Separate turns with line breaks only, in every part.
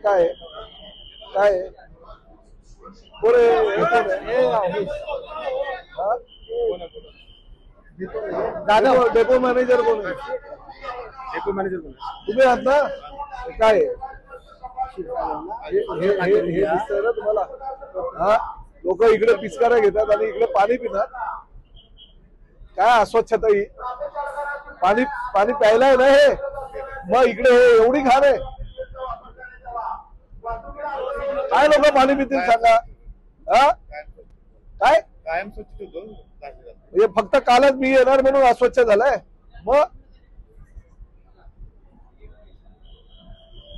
काय काय दादा डेपो मॅनेजर कोण आहे?
डेपो मॅनेजर कोण?
तुम्ही आहात ना? काय हे दिसतंय ना तुम्हाला? हा, लोक इकडे पिचकाऱ्या घेतात आणि इकडे पाणी पितात. काय अस्वच्छता ही? पाणी पाणी प्यायला आहे ना हे, मग इकडे हे एवढी घाण आहे. काय लोक पाणी पितील सांगा? हा काय
कायम स्वच्छ ठेवतो.
हे फक्त कालच मी येणार म्हणून अस्वच्छ झालाय? मग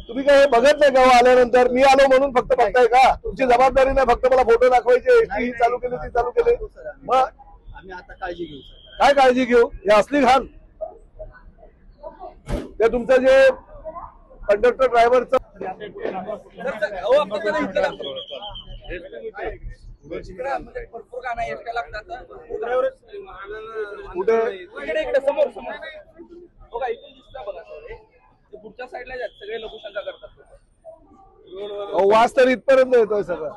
तुम्ही काय हे बघत नाही का? आल्यानंतर मी आलो म्हणून फक्त बघताय का? तुमची जबाबदारी नाही फक्त मला फोटो दाखवायचे, ही चालू केली ती चालू केली. मग
आम्ही आता काळजी घेऊ.
काय काळजी घेऊ? हे असली घाण. ते तुमचं जे कंडक्टर ड्रायव्हरचं
भरपूर काम आहे लागतात.
कुठे
इकडे समोर समोर बघा, इथून दिसतं बघा. पुढच्या साईडला सगळे लघुशंका करतात.
वास तर इथपर्यंत येतोय सगळं.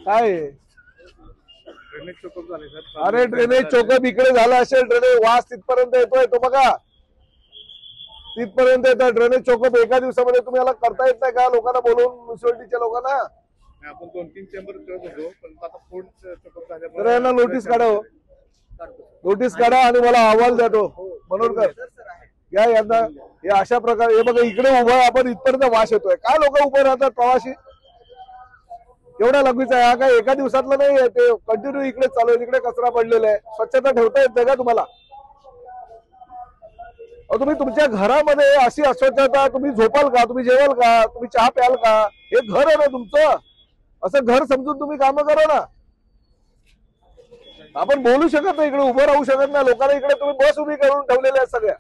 काय
ड्रेनेज चोकअप झाले सर.
अरे ड्रेनेज चोकअप इकडे झाला असेल, ड्रेनेज वास तिथपर्यंत येतोय तो बघा, तिथपर्यंत येतोय ड्रेनेज चोकअप. एका दिवसामध्ये तुम्ही याला करता येत नाही का? लोकांना बोलवून, म्युन्सिपालिटीच्या लोकांना.
आपण 2-3 चेंबर करत होतो, पण आता फूड चोकअप
तर
झाल्यामुळे
यांना नोटीस काढा, नोटीस काढा आणि मला अहवाल द्या तो मनोरकर या यांना. हे अशा प्रकारे हे बघा इकडे उभं आपण इथपर्यंत वास येतोय. काय लोक उभं राहतात प्रवासी? एवढा लगवीचा आहे हा? काय एका दिवसातला नाही आहे ते, कंटिन्यू इकडे चालू आहे. इकडे कचरा पडलेला आहे. स्वच्छता ठेवता येत नाही का तुम्हाला? तुम्ही तुमच्या घरामध्ये अशी अस्वच्छता तुम्ही झोपाल का? तुम्ही जेवाल का? तुम्ही चहा प्याल का? हे घर आहे ना तुमचं, असं घर समजून तुम्ही काम करा ना. आपण बोलू शकत नाही, इकडे उभं राहू शकत नाही. लोकांना इकडे तुम्ही बस उभी करून ठेवलेल्या आहेत सगळ्या.